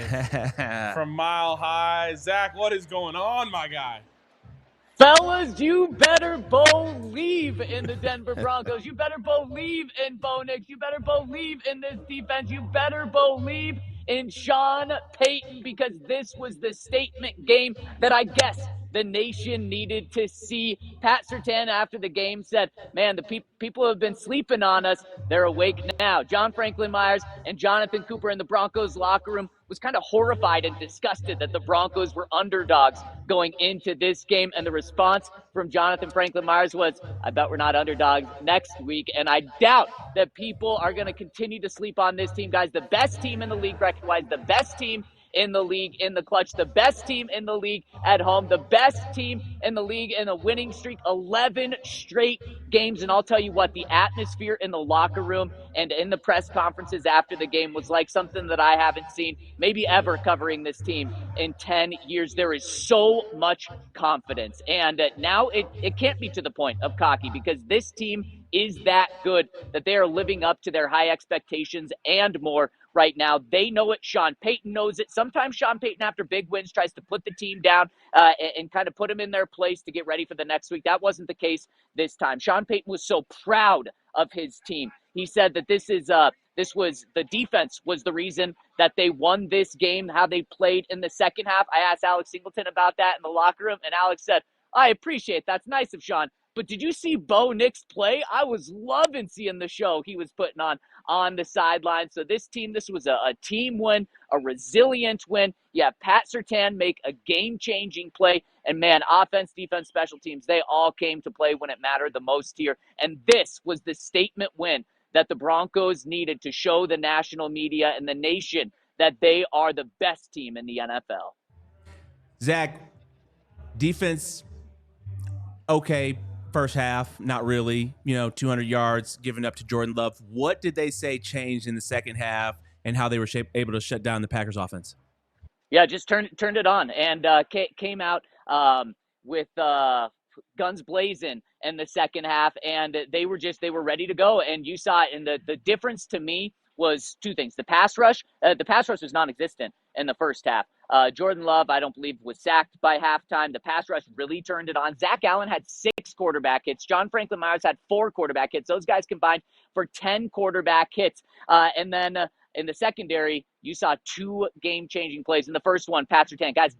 live from Mile High. Zach, what is going on, my guy? Fellas, you better believe in the Denver Broncos. You better believe in Bo Nix. You better believe in this defense. You better believe in Sean Payton, because this was the statement game that I guess the nation needed to see. Pat Surtain after the game said, man, the people have been sleeping on us. They're awake now. John Franklin Myers and Jonathan Cooper in the Broncos locker room was kind of horrified and disgusted that the Broncos were underdogs going into this game. And the response from Jonathan Franklin Myers was, I bet we're not underdogs next week. And I doubt that people are going to continue to sleep on this team, guys. The best team in the league record-wise, the best team in the league in the clutch, the best team in the league at home, the best team in the league in a winning streak, 11 straight games. And I'll tell you what, the atmosphere in the locker room and in the press conferences after the game was like something that I haven't seen maybe ever covering this team in 10 years. There is so much confidence. And now it can't be to the point of cocky, because this team is that good that they are living up to their high expectations and more right now. They know it. Sean Payton knows it. Sometimes Sean Payton, after big wins, tries to put the team down and kind of put them in their place to get ready for the next week. That wasn't the case this time. Sean Payton was so proud of his team. He said that this was the defense was the reason that they won this game, how they played in the second half. I asked Alex Singleton about that in the locker room, and Alex said, I appreciate that's nice of Sean. But did you see Bo Nix play? I was loving seeing the show he was putting on the sideline. So this was a team win, a resilient win. You have Pat Surtain make a game-changing play. And, man, offense, defense, special teams, they all came to play when it mattered the most here. And this was the statement win that the Broncos needed to show the national media and the nation that they are the best team in the NFL. Zach, defense, okay. First half, not really, 200 yards given up to Jordan Love. What did they say changed in the second half and how they were able to shut down the Packers offense? Yeah, just turned it on and came out with guns blazing in the second half, and they were ready to go. And you saw it, and the difference to me was two things. The pass rush was non-existent in the first half. Jordan Love, I don't believe, was sacked by halftime. The pass rush really turned it on. Zach Allen had 6 quarterback hits. John Franklin Myers had 4 quarterback hits. Those guys combined for 10 quarterback hits. And then in the secondary, you saw 2 game-changing plays. In the first one, Pat Surtain. Guys,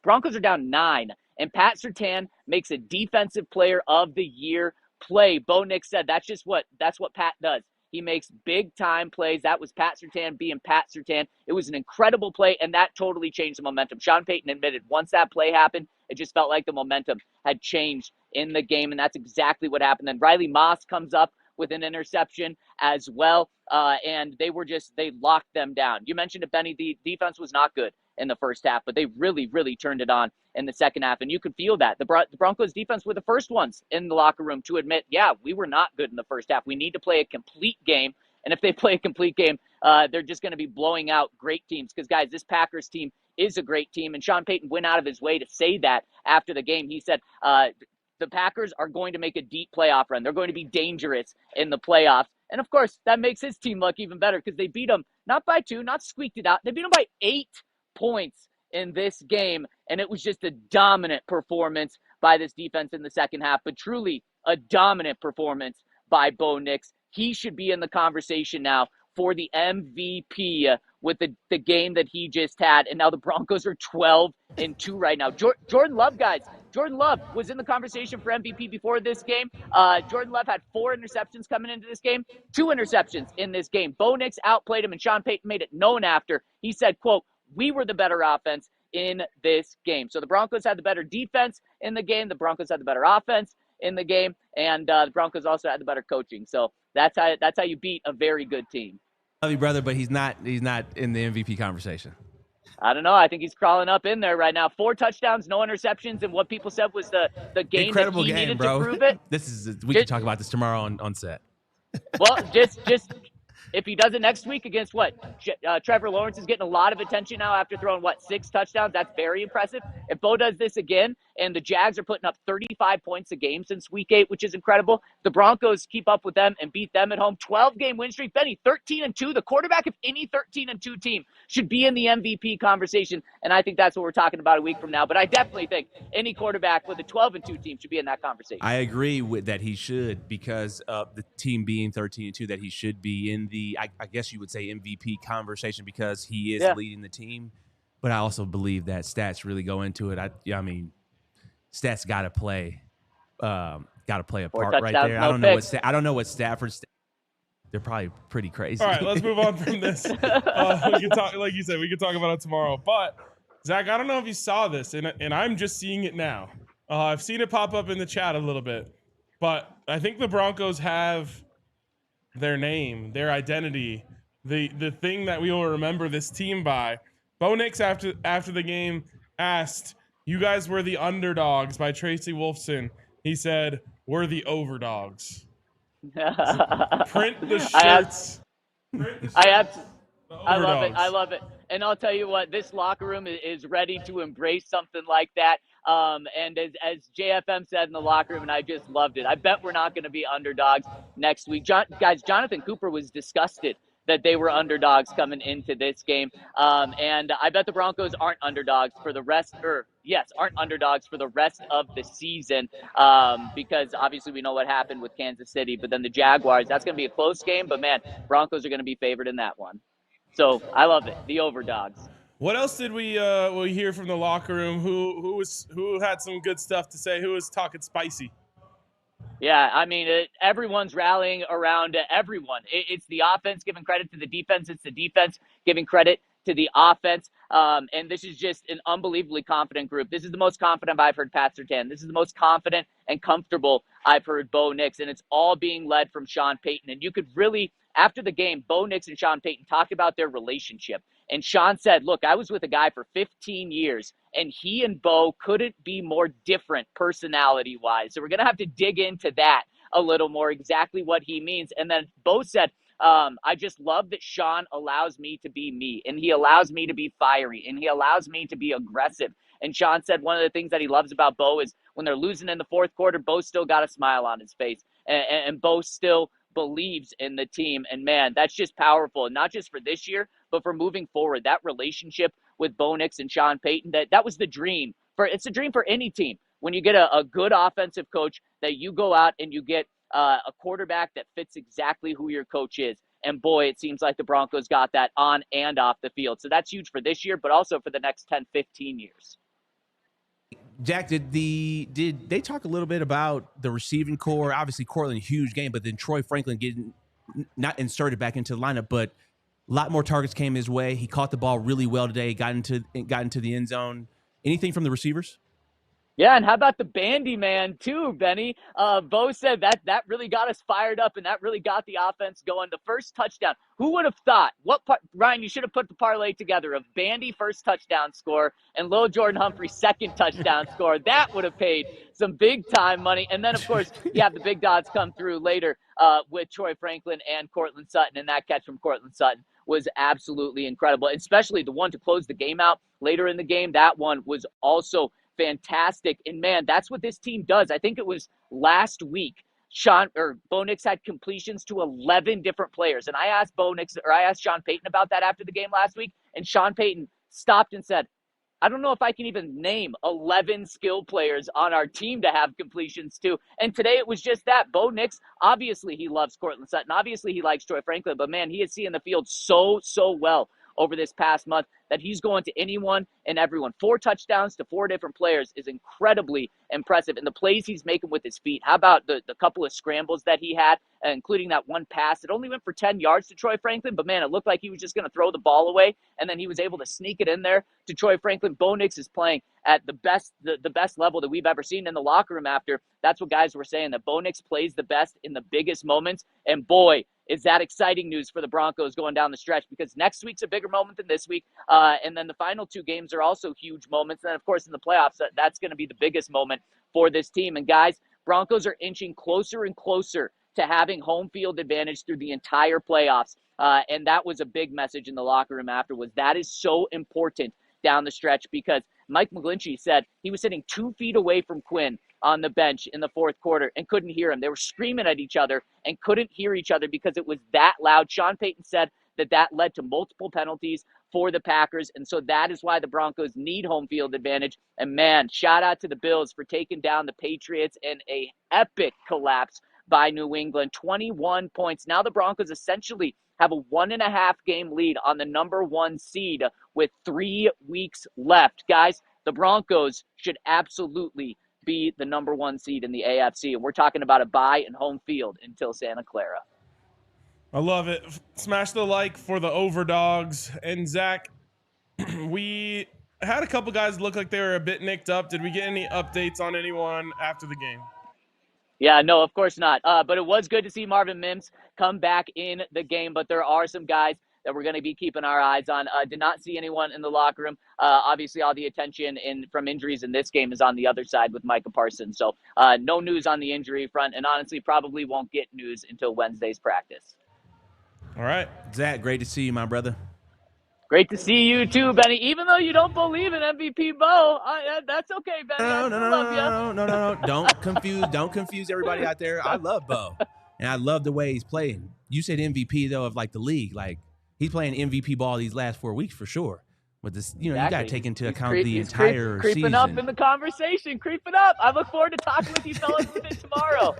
Broncos are down 9, and Pat Surtain makes a Defensive Player of the Year play. Bo Nix said that's what Pat does. He makes big-time plays. That was Pat Surtain being Pat Surtain. It was an incredible play, and that totally changed the momentum. Sean Payton admitted once that play happened, it just felt like the momentum had changed in the game, and that's exactly what happened. Then Riley Moss comes up with an interception as well, and they locked them down. You mentioned it, Benny. The defense was not good in the first half, but they really, really turned it on in the second half, and you could feel that. The Broncos defense were the first ones in the locker room to admit, yeah, we were not good in the first half. We need to play a complete game, and if they play a complete game, they're just going to be blowing out great teams, because, guys, this Packers team is a great team, and Sean Payton went out of his way to say that after the game. He said the Packers are going to make a deep playoff run. They're going to be dangerous in the playoffs, and, of course, that makes his team look even better, because they beat them not by 2, not squeaked it out. They beat them by 8 points in this game, and it was just a dominant performance by this defense in the second half, but truly a dominant performance by Bo Nix. He should be in the conversation now for the MVP with the game that he just had, and now the Broncos are 12-2 right now. Jordan Love, guys, Jordan Love was in the conversation for MVP before this game. Jordan Love had 4 interceptions coming into this game, 2 interceptions in this game. Bo Nix outplayed him, and Sean Payton made it known after. He said, quote, we were the better offense in this game. So the Broncos had the better defense in the game. The Broncos had the better offense in the game. And the Broncos also had the better coaching. So that's how you beat a very good team. Love you, brother, but he's not in the MVP conversation. I don't know. I think he's crawling up in there right now. 4 touchdowns, no interceptions, and what people said was the game incredible that he game, needed bro. to prove it. We can talk about this tomorrow on set. Well, If he does it next week against Trevor Lawrence is getting a lot of attention now after throwing 6 touchdowns. That's very impressive. If Bo does this again, and the Jags are putting up 35 points a game since week 8, which is incredible. The Broncos keep up with them and beat them at home. 12-game win streak. Benny, 13-2. The quarterback of any 13-2 team should be in the MVP conversation, and I think that's what we're talking about a week from now. But I definitely think any quarterback with a 12-2 team should be in that conversation. I agree with that he should, because of the team being 13-2, that he should be in the, I guess you would say, MVP conversation, because he is leading the team. But I also believe that stats really go into it. I mean, stats got to play a part right there. I don't know what Stafford's. They're probably pretty crazy. All right, let's move on from this. We can talk, like you said, we can talk about it tomorrow. But Zach, I don't know if you saw this, and I'm just seeing it now. I've seen it pop up in the chat a little bit, but I think the Broncos have their name, their identity, the thing that we will remember this team by. Bo Nix after the game asked, "You guys were the underdogs" by Tracy Wolfson. He said, "We're the overdogs." Print the shirts. I love it. And I'll tell you what, this locker room is ready to embrace something like that. And as JFM said in the locker room, and I just loved it, I bet we're not going to be underdogs next week. Guys, Jonathan Cooper was disgusted that they were underdogs coming into this game. And I bet the Broncos aren't underdogs for the rest of the season, because obviously we know what happened with Kansas City. But then the Jaguars, that's going to be a close game. But, man, Broncos are going to be favored in that one. So I love it, the overdogs. What else did we hear from the locker room? Who had some good stuff to say? Who was talking spicy? Yeah, I mean, everyone's rallying around everyone. It's the offense giving credit to the defense. It's the defense giving credit to the offense. And this is just an unbelievably confident group. This is the most confident I've heard Pat Surtain. This is the most confident and comfortable I've heard Bo Nix. And it's all being led from Sean Payton. And you could really, after the game, Bo Nix and Sean Payton talked about their relationship. And Sean said, look, I was with a guy for 15 years, and he and Bo couldn't be more different personality-wise. So we're going to have to dig into that a little more, exactly what he means. And then Bo said, I just love that Sean allows me to be me, and he allows me to be fiery, and he allows me to be aggressive. And Sean said one of the things that he loves about Bo is when they're losing in the fourth quarter, Bo still got a smile on his face, and Bo still believes in the team. And man, that's just powerful, and not just for this year, but for moving forward. That relationship with Bo Nix and Sean Payton, that was the dream. It's a dream for any team. When you get a good offensive coach, that you go out and you get a quarterback that fits exactly who your coach is. And boy, it seems like the Broncos got that on and off the field. So that's huge for this year, but also for the next 10, 15 years. Jack, did they talk a little bit about the receiving core? Obviously, Cortland, huge game, but then Troy Franklin getting not inserted back into the lineup, but a lot more targets came his way. He caught the ball really well today, got into the end zone. Anything from the receivers? Yeah, and how about the bandy man too, Benny? Bo said that really got us fired up, and that really got the offense going. The first touchdown, who would have thought? Ryan, you should have put the parlay together of Bandy first touchdown score and Lil Jordan Humphrey second touchdown score. That would have paid some big-time money. And then, of course, you have the big dogs come through later with Troy Franklin and Cortland Sutton, and that catch from Cortland Sutton was absolutely incredible, especially the one to close the game out later in the game. That one was also fantastic. And man, that's what this team does. I think it was last week, Bo Nix had completions to 11 different players. And I asked Sean Payton about that after the game last week. And Sean Payton stopped and said, I don't know if I can even name 11 skill players on our team to have completions to. And today it was just that. Bo Nix, obviously he loves Cortland Sutton. Obviously he likes Troy Franklin. But man, he is seeing the field so well over this past month that he's going to anyone and everyone. 4 touchdowns to 4 different players is incredibly impressive. And the plays he's making with his feet. How about the couple of scrambles that he had, including that one pass? It only went for 10 yards to Troy Franklin, but man, it looked like he was just going to throw the ball away, and then he was able to sneak it in there to Troy Franklin. Bo Nix is playing at the best level that we've ever seen in the locker room after. That's what guys were saying, that Bo Nix plays the best in the biggest moments. And boy, is that exciting news for the Broncos going down the stretch, because next week's a bigger moment than this week. And then the final 2 games are also huge moments. And then, of course, in the playoffs, that's going to be the biggest moment for this team. And guys, Broncos are inching closer and closer to having home field advantage through the entire playoffs. And that was a big message in the locker room afterwards. That is so important down the stretch because Mike McGlinchey said he was sitting 2 feet away from Quinn on the bench in the fourth quarter and couldn't hear him. They were screaming at each other and couldn't hear each other because it was that loud. Sean Payton said that led to multiple penalties for the Packers, and so that is why the Broncos need home field advantage. And man, shout out to the Bills for taking down the Patriots in a epic collapse by New England, 21 points. Now the Broncos essentially have a 1.5 game lead on the number 1 seed with 3 weeks left. Guys, the Broncos should absolutely be the number 1 seed in the AFC, and we're talking about a bye and home field until Santa Clara. I love it. Smash the like for the overdogs. And Zach, we had a couple guys look like they were a bit nicked up. Did we get any updates on anyone after the game? Yeah, no, of course not. But it was good to see Marvin Mims come back in the game. But there are some guys that we're going to be keeping our eyes on. Did not see anyone in the locker room. Obviously, all the attention from injuries in this game is on the other side with Micah Parsons. So no news on the injury front. And honestly, probably won't get news until Wednesday's practice. All right. Zach, great to see you, my brother. Great to see you too, Benny. Even though you don't believe in MVP Bo, that's okay, Benny. No. Don't confuse everybody out there. I love Bo, and I love the way he's playing. You said MVP though of like the league, like he's playing MVP ball these last 4 weeks for sure. With this, you got to take into account the entire creeping season. Up in the conversation, creeping up. I look forward to talking with you fellas with it tomorrow.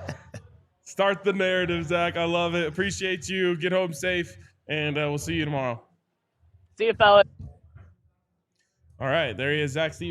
Start the narrative, Zach. I love it. Appreciate you. Get home safe, and we'll see you tomorrow. See you, fellas. All right, there he is, Zach Stevens.